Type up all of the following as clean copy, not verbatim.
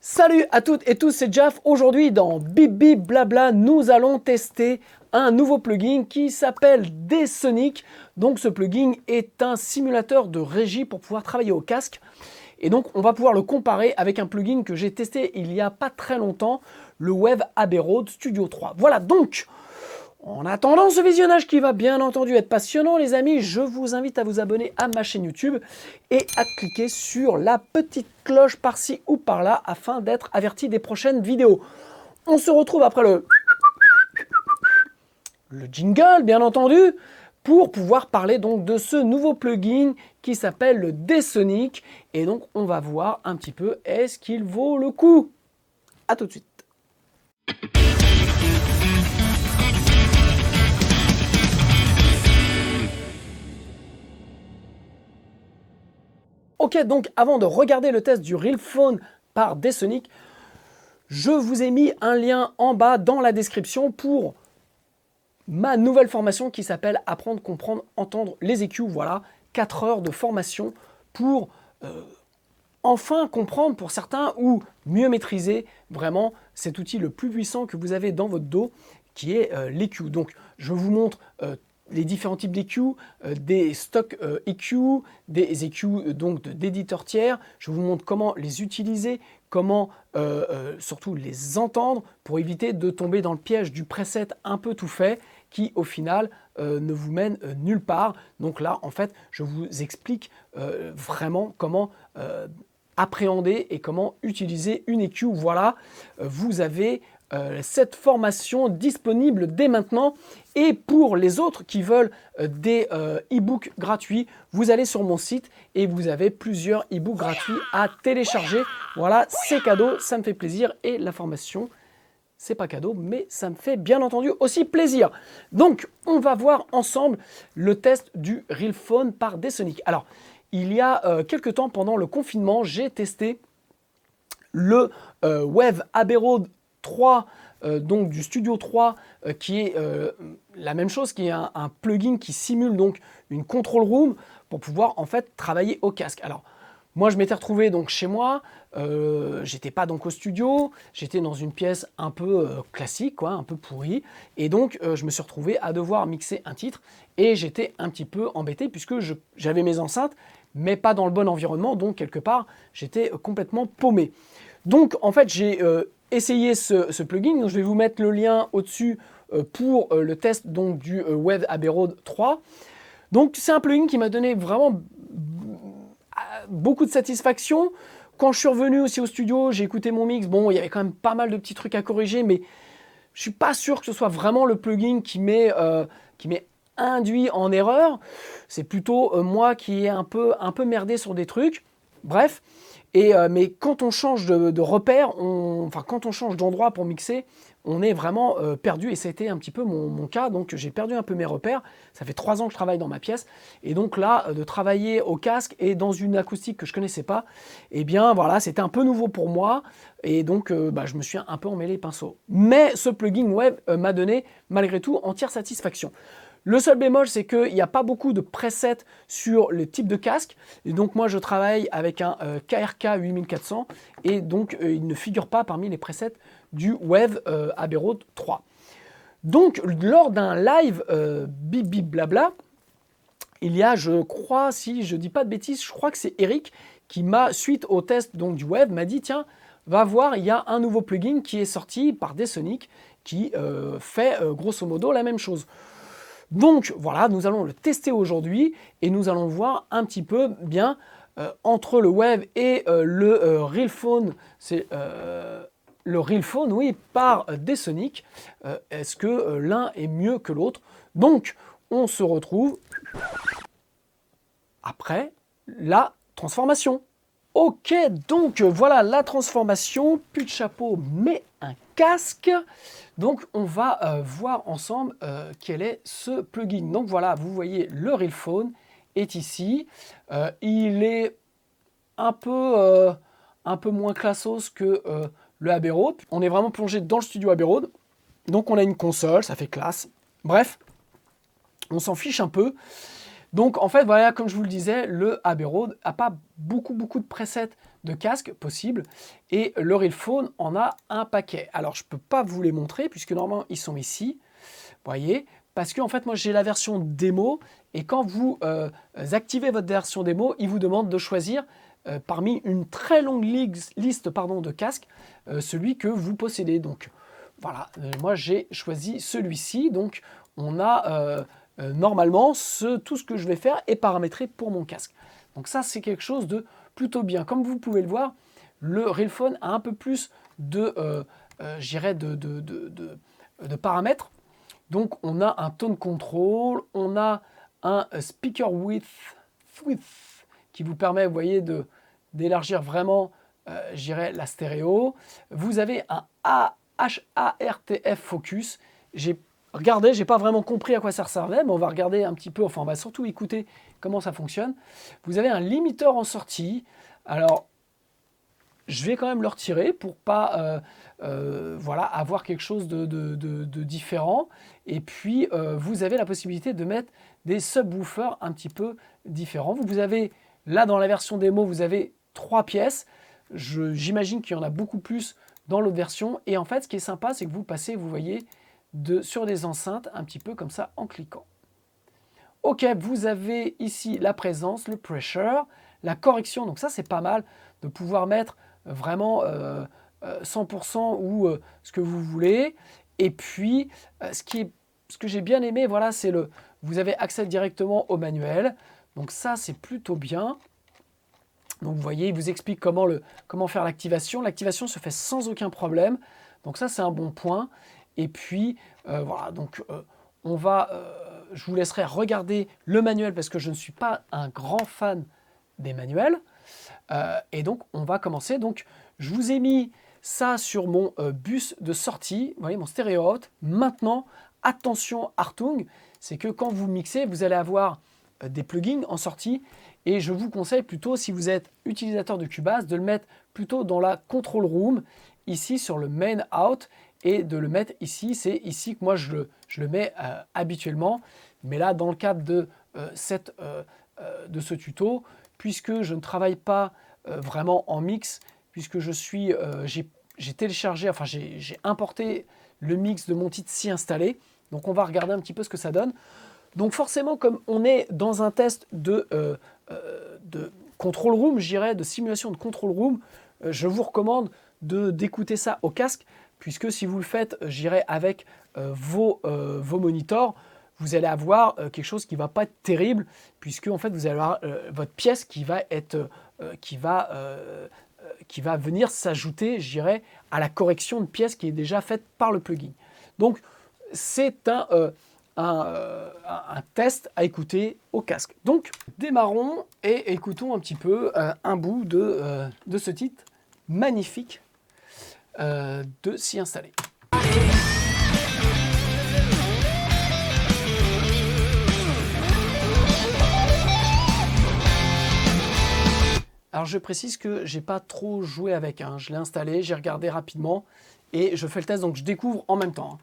Salut à toutes et tous, c'est Jaf. Aujourd'hui dans Bip Bip Blabla, nous allons tester un nouveau plugin qui s'appelle D-Sonic. Donc ce plugin est un simulateur de régie pour pouvoir travailler au casque. Et donc on va pouvoir le comparer avec un plugin que j'ai testé il n'y a pas très longtemps, le Wave Abbey Road Studio 3. Voilà, donc en attendant ce visionnage qui va bien entendu être passionnant les amis, je vous invite à vous abonner à ma chaîne YouTube et à cliquer sur la petite cloche par-ci ou par-là afin d'être averti des prochaines vidéos. On se retrouve après le jingle bien entendu pour pouvoir parler donc de ce nouveau plugin qui s'appelle le D-Sonic et donc on va voir un petit peu est-ce qu'il vaut le coup. A tout de suite. Ok, donc avant de regarder le test du RealPhone par D-Sonic, je vous ai mis un lien en bas dans la description pour ma nouvelle formation qui s'appelle Apprendre, comprendre, entendre les EQ. Voilà, 4 heures de formation pour enfin comprendre pour certains ou mieux maîtriser vraiment cet outil le plus puissant que vous avez dans votre dos qui est l'EQ. Donc je vous montre les différents types d'EQ, des stock EQ, des EQ donc d'éditeurs tiers. Je vous montre comment les utiliser, comment surtout les entendre pour éviter de tomber dans le piège du preset un peu tout fait qui au final ne vous mène nulle part. Donc là en fait je vous explique vraiment comment appréhender et comment utiliser une EQ. Voilà, vous avez cette formation disponible dès maintenant. Et pour les autres qui veulent des e-books gratuits, vous allez sur mon site et vous avez plusieurs e-books gratuits à télécharger. Voilà, c'est cadeau, ça me fait plaisir et la formation, c'est pas cadeau, mais ça me fait bien entendu aussi plaisir. Donc, on va voir ensemble le test du RealPhone par D-Sonic. Alors, il y a quelques temps, pendant le confinement, j'ai testé le Wave Abbey Road 3, donc du Studio 3, qui est la même chose, qui est un plugin qui simule donc une control room pour pouvoir en fait travailler au casque. Alors, moi, je m'étais retrouvé donc chez moi, j'étais pas donc au studio, j'étais dans une pièce un peu classique, quoi, un peu pourrie, et donc je me suis retrouvé à devoir mixer un titre, et j'étais un petit peu embêté puisque j'avais mes enceintes, mais pas dans le bon environnement, donc quelque part, j'étais complètement paumé. Donc, en fait, j'ai essayé ce plugin, donc je vais vous mettre le lien au-dessus pour le test donc, du Wave Abbey Road 3. Donc, c'est un plugin qui m'a donné vraiment beaucoup de satisfaction. Quand je suis revenu aussi au studio, j'ai écouté mon mix. Bon, il y avait quand même pas mal de petits trucs à corriger, mais je suis pas sûr que ce soit vraiment le plugin qui m'est induit en erreur. C'est plutôt moi qui ai un peu merdé sur des trucs. Bref. Mais quand on change de repère, quand on change d'endroit pour mixer, on est vraiment perdu. Et ça a été un petit peu mon cas. Donc j'ai perdu un peu mes repères. Ça fait 3 ans que je travaille dans ma pièce. Et donc là, de travailler au casque et dans une acoustique que je ne connaissais pas, eh bien voilà, c'était un peu nouveau pour moi. Et donc je me suis un peu emmêlé les pinceaux. Mais ce plugin web m'a donné malgré tout entière satisfaction. Le seul bémol, c'est qu'il n'y a pas beaucoup de presets sur le type de casque. Et donc, moi, je travaille avec un KRK 8400 et donc, il ne figure pas parmi les presets du Wave Abbey Road 3. Donc, lors d'un live Bip Bip Blabla, il y a, je crois, si je ne dis pas de bêtises, je crois que c'est Eric qui m'a, suite au test donc, du Wave, m'a dit, tiens, va voir, il y a un nouveau plugin qui est sorti par D-Sonic qui fait grosso modo la même chose. Donc voilà, nous allons le tester aujourd'hui et nous allons voir un petit peu bien entre le Wave et le RealPhone. C'est le RealPhone, oui, par D-Sonic. Est-ce que l'un est mieux que l'autre? Donc on se retrouve après la transformation. Ok, donc voilà la transformation, plus de chapeau mais un casque. Donc on va voir ensemble quel est ce plugin. Donc voilà, vous voyez le RealPhone est ici. Il est un peu moins classos que le Abbey Road. On est vraiment plongé dans le studio Abbey Road. Donc on a une console, ça fait classe. Bref, on s'en fiche un peu. Donc en fait, voilà, comme je vous le disais, le Abbey Road n'a pas beaucoup de presets de casques possibles. Et le Realphone en a un paquet. Alors, je ne peux pas vous les montrer puisque normalement, ils sont ici. Vous voyez, parce qu'en fait, moi, j'ai la version démo. Et quand vous activez votre version démo, il vous demande de choisir parmi une très longue liste de casques, celui que vous possédez. Donc, voilà, moi, j'ai choisi celui-ci. Donc, on a normalement tout ce que je vais faire est paramétré pour mon casque. Donc ça, c'est quelque chose de plutôt bien. Comme vous pouvez le voir, le Realphone a un peu plus de paramètres. Donc, on a un tone control, on a un speaker width qui vous permet, vous voyez, d'élargir vraiment, la stéréo. Vous avez un HARTF focus. Regardez, j'ai pas vraiment compris à quoi ça servait, mais on va regarder un petit peu, enfin on va surtout écouter comment ça fonctionne. Vous avez un limiteur en sortie. Alors, je vais quand même le retirer pour pas avoir quelque chose de différent. Et puis, vous avez la possibilité de mettre des subwoofers un petit peu différents. Vous avez, là dans la version démo, vous avez 3 pièces. J'imagine qu'il y en a beaucoup plus dans l'autre version. Et en fait, ce qui est sympa, c'est que vous passez, vous voyez, sur des enceintes un petit peu comme ça en cliquant. Ok, vous avez ici la présence, le pressure, la correction. Donc ça, c'est pas mal de pouvoir mettre vraiment 100% ou ce que vous voulez. Et puis, ce que j'ai bien aimé, voilà, c'est vous avez accès directement au manuel. Donc ça, c'est plutôt bien. Donc vous voyez, il vous explique comment faire l'activation. L'activation se fait sans aucun problème. Donc ça, c'est un bon point. Et puis, voilà, donc je vous laisserai regarder le manuel parce que je ne suis pas un grand fan des manuels. Et donc, on va commencer. Donc, je vous ai mis ça sur mon bus de sortie. Vous voyez, mon stéréo out. Maintenant, attention, Hartung, c'est que quand vous mixez, vous allez avoir des plugins en sortie. Et je vous conseille plutôt, si vous êtes utilisateur de Cubase, de le mettre plutôt dans la control room, ici sur le main out, et de le mettre ici. C'est ici que moi je le mets habituellement. Mais là, dans le cadre de ce tuto, puisque je ne travaille pas vraiment en mix, puisque j'ai téléchargé, enfin j'ai importé le mix de mon titre s'y installé. Donc on va regarder un petit peu ce que ça donne. Donc forcément, comme on est dans un test de control room, je dirais, de simulation de control room, je vous recommande d'écouter ça au casque, puisque si vous le faites, j'irai avec vos monitors, vous allez avoir quelque chose qui ne va pas être terrible, puisque en fait vous allez avoir votre pièce qui va venir s'ajouter, je dirais, à la correction de pièce qui est déjà faite par le plugin. Donc c'est un test à écouter au casque. Donc démarrons et écoutons un petit peu un bout de ce titre magnifique de s'y installer. Alors je précise que j'ai pas trop joué avec, hein. Je l'ai installé, j'ai regardé rapidement et je fais le test, donc je découvre en même temps.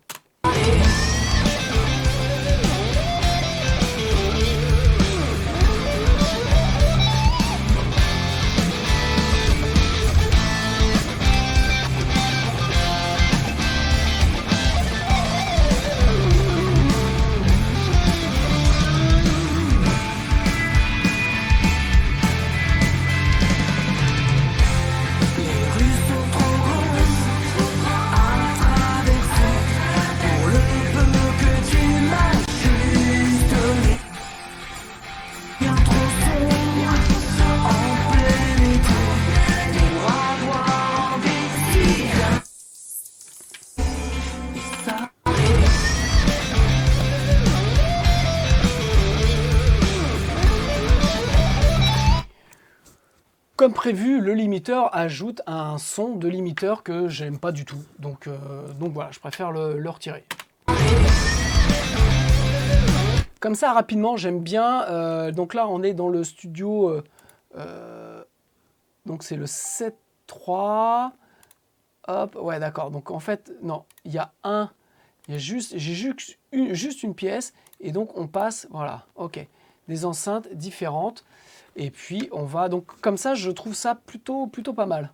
Comme prévu, le limiteur ajoute un son de limiteur que j'aime pas du tout. Donc voilà, je préfère le retirer. Comme ça, rapidement, j'aime bien. Donc là, on est dans le studio. Donc c'est le 7.3. Hop, ouais, d'accord. Donc en fait, non, j'ai juste une pièce. Et donc on passe, voilà, ok. des enceintes différentes. Et puis on va donc comme ça, je trouve ça plutôt pas mal.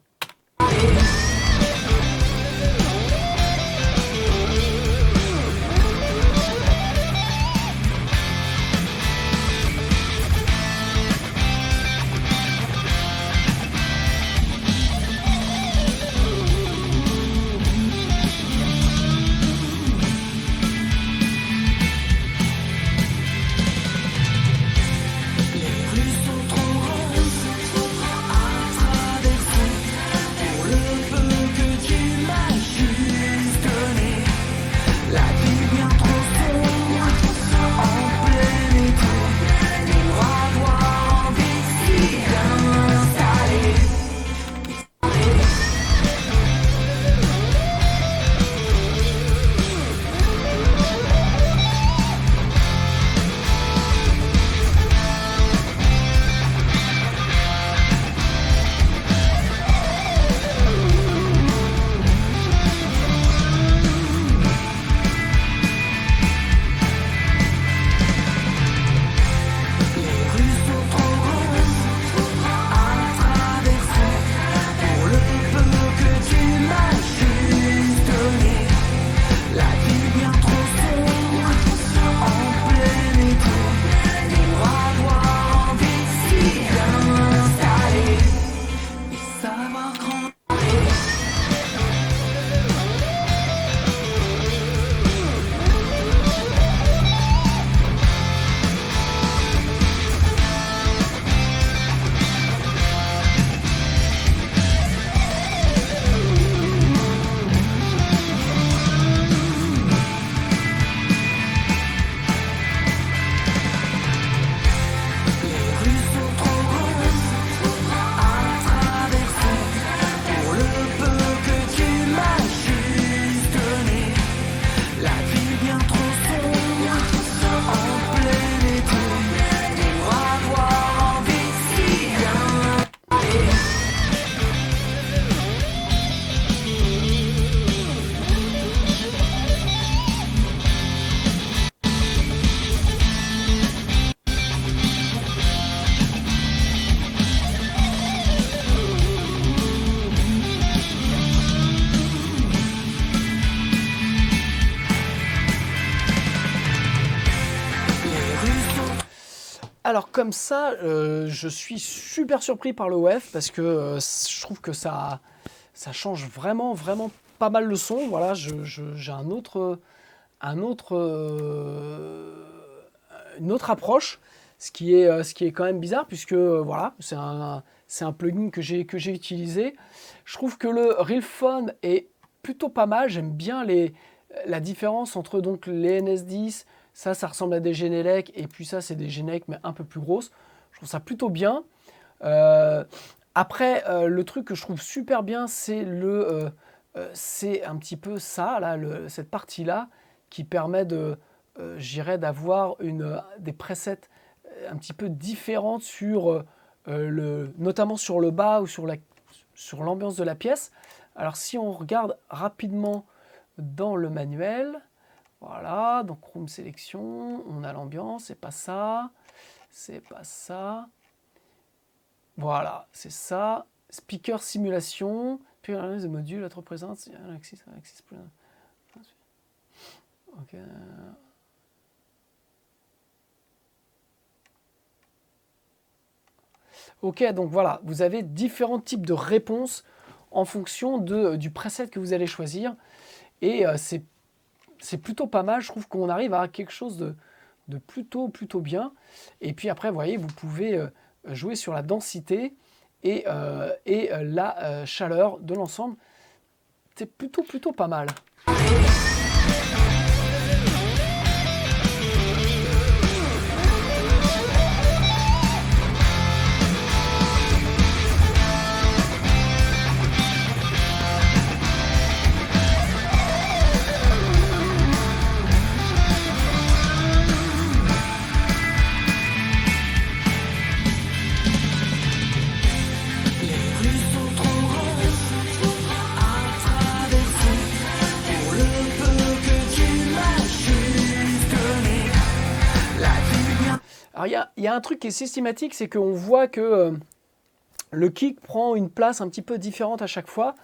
Alors comme ça, je suis super surpris par le WEF parce que je trouve que ça change vraiment pas mal le son. Voilà, j'ai une autre approche, ce qui est quand même bizarre puisque voilà, c'est un plugin que j'ai utilisé. Je trouve que le Realphone est plutôt pas mal. J'aime bien la différence entre donc les NS10. Ça ressemble à des Genelec, et puis ça, c'est des Genelec, mais un peu plus grosses. Je trouve ça plutôt bien. Après, le truc que je trouve super bien, c'est un petit peu ça, là, cette partie-là, qui permet d'avoir des presets un petit peu différentes notamment sur le bas ou sur l'ambiance de la pièce. Alors, si on regarde rapidement dans le manuel... Voilà, donc Room Sélection, on a l'ambiance, c'est pas ça. Voilà, c'est ça. Speaker Simulation, puis analyse de module, autre présence, Alexis. Ok. Ok, donc voilà, vous avez différents types de réponses en fonction du preset que vous allez choisir. Et c'est plutôt pas mal, je trouve qu'on arrive à quelque chose de plutôt bien. Et puis après, vous voyez, vous pouvez jouer sur la densité et la chaleur de l'ensemble. C'est plutôt pas mal. Alors, il y a un truc qui est systématique, c'est qu'on voit que le kick prend une place un petit peu différente à chaque fois.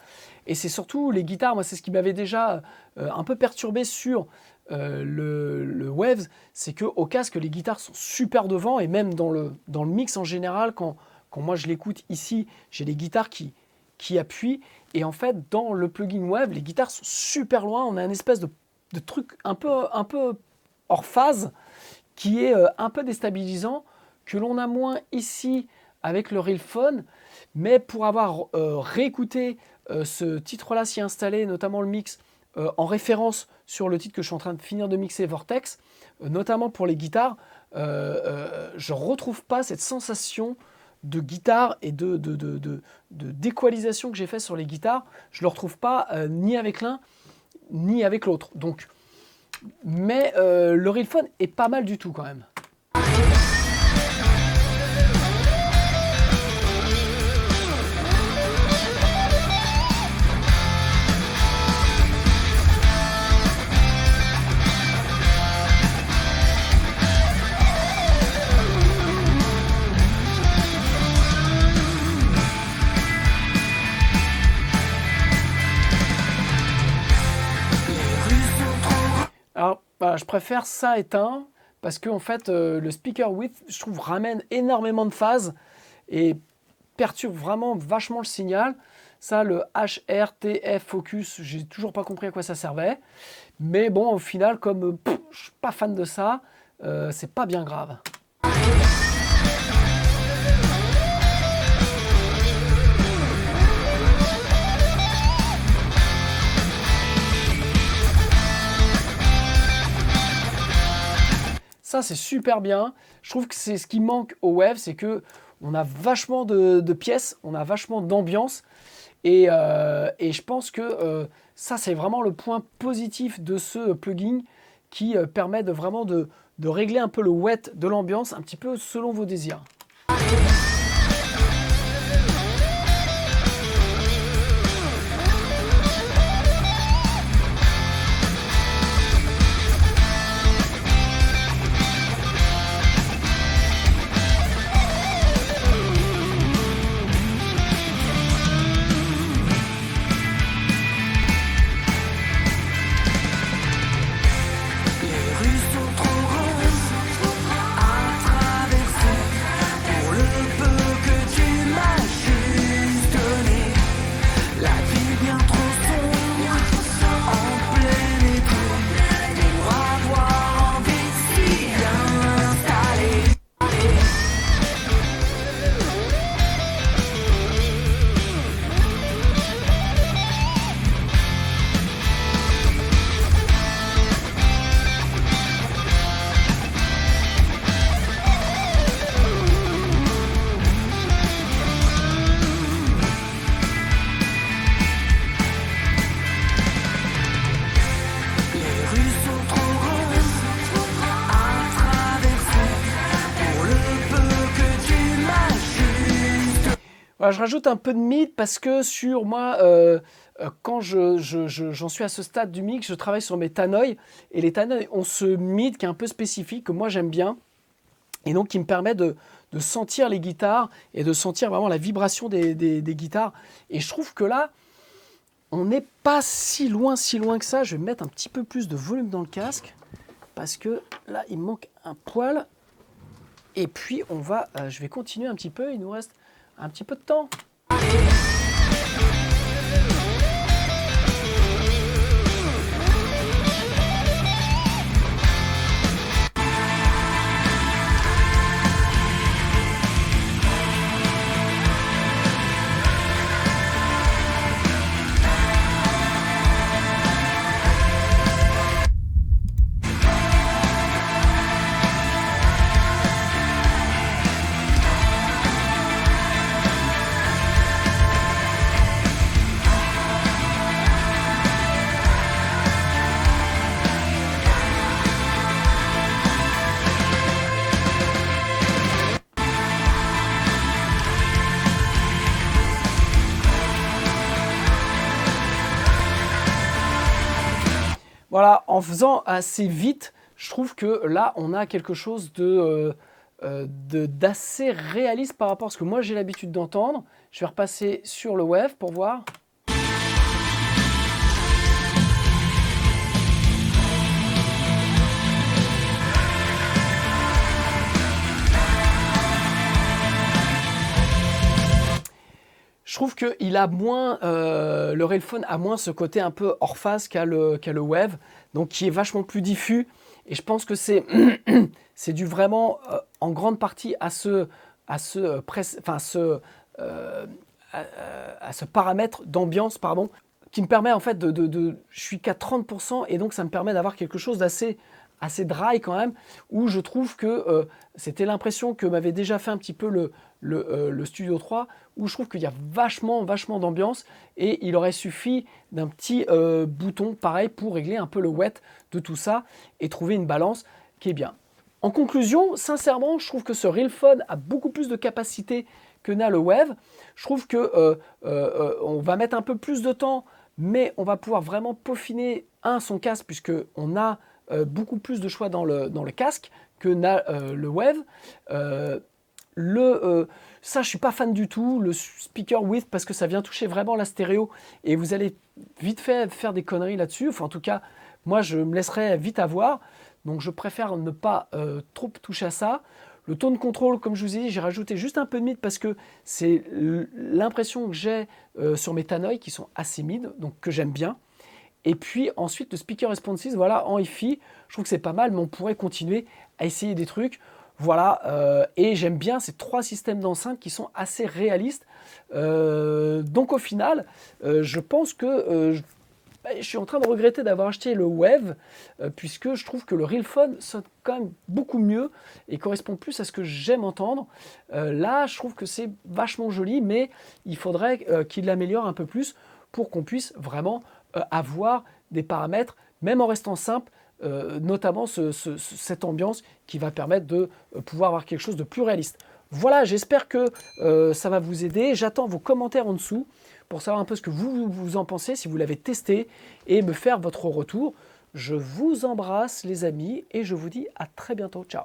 Et c'est surtout les guitares, moi c'est ce qui m'avait déjà un peu perturbé sur le Waves, c'est qu'au casque les guitares sont super devant et même dans le mix en général, quand moi je l'écoute ici, j'ai les guitares qui appuient et en fait dans le plugin Wave, les guitares sont super loin, on a une espèce de truc un peu hors phase qui est un peu déstabilisant, que l'on a moins ici avec le Realphone, mais pour avoir réécouté ce titre-là s'y installé, notamment le mix en référence sur le titre que je suis en train de finir de mixer, Vortex, notamment pour les guitares, je ne retrouve pas cette sensation de guitare et d'équalisation que j'ai fait sur les guitares. Je ne le retrouve pas ni avec l'un ni avec l'autre. Donc, mais le Realphone est pas mal du tout quand même. Alors, bah, je préfère ça éteint parce que en fait, le speaker width, je trouve, ramène énormément de phase et perturbe vraiment vachement le signal. Ça, le HRTF Focus, j'ai toujours pas compris à quoi ça servait. Mais bon, au final, comme je suis pas fan de ça, c'est pas bien grave. Ça, c'est super bien. Je trouve que c'est ce qui manque au Wave, c'est que on a vachement de pièces, on a vachement d'ambiance. Et je pense que ça, c'est vraiment le point positif de ce plugin qui permet de vraiment de régler un peu le wet de l'ambiance, un petit peu selon vos désirs. Voilà, je rajoute un peu de mid parce que sur moi, quand j'en suis à ce stade du mix, je travaille sur mes tannoy et les tannoy ont ce mid qui est un peu spécifique que moi j'aime bien et donc qui me permet de sentir les guitares et de sentir vraiment la vibration des guitares. Et je trouve que là, on n'est pas si loin que ça. Je vais mettre un petit peu plus de volume dans le casque parce que là, il me manque un poil. Et puis, je vais continuer un petit peu. Il nous reste un petit peu de temps. Voilà, en faisant assez vite, je trouve que là, on a quelque chose de d'assez réaliste par rapport à ce que moi j'ai l'habitude d'entendre. Je vais repasser sur le wave pour voir. Je trouve que le Railphone a moins ce côté un peu hors phase qu'a le wave, donc qui est vachement plus diffus. Et je pense que c'est dû vraiment en grande partie à ce paramètre d'ambiance, pardon, qui me permet en fait je suis qu'à 30% et donc ça me permet d'avoir quelque chose d'assez dry quand même, où je trouve que c'était l'impression que m'avait déjà fait un petit peu le Studio 3, où je trouve qu'il y a vachement d'ambiance et il aurait suffi d'un petit bouton pareil pour régler un peu le wet de tout ça et trouver une balance qui est bien. En conclusion, sincèrement, je trouve que ce Railphone a beaucoup plus de capacité que n'a le Wave. Je trouve que on va mettre un peu plus de temps, mais on va pouvoir vraiment peaufiner son casque, puisqu'on a beaucoup plus de choix dans le casque que n'a le Wave. Ça, je suis pas fan du tout, le speaker width, parce que ça vient toucher vraiment la stéréo et vous allez vite fait faire des conneries là-dessus. Enfin, en tout cas, moi, je me laisserai vite avoir. Donc, je préfère ne pas trop toucher à ça. Le tone control, comme je vous ai dit, j'ai rajouté juste un peu de mid parce que c'est l'impression que j'ai sur mes Tannoy qui sont assez mid, donc que j'aime bien. Et puis ensuite, le speaker responsive, voilà, en hi-fi, je trouve que c'est pas mal, mais on pourrait continuer à essayer des trucs. Voilà, et j'aime bien ces 3 systèmes d'enceinte qui sont assez réalistes. Donc au final, je pense que je suis en train de regretter d'avoir acheté le Wave, puisque je trouve que le Railphone sonne quand même beaucoup mieux et correspond plus à ce que j'aime entendre. Là, je trouve que c'est vachement joli, mais il faudrait qu'il l'améliore un peu plus pour qu'on puisse vraiment avoir des paramètres, même en restant simple, notamment cette ambiance qui va permettre de pouvoir avoir quelque chose de plus réaliste. Voilà, j'espère que ça va vous aider. J'attends vos commentaires en dessous pour savoir un peu ce que vous en pensez, si vous l'avez testé, et me faire votre retour. Je vous embrasse les amis et je vous dis à très bientôt. Ciao.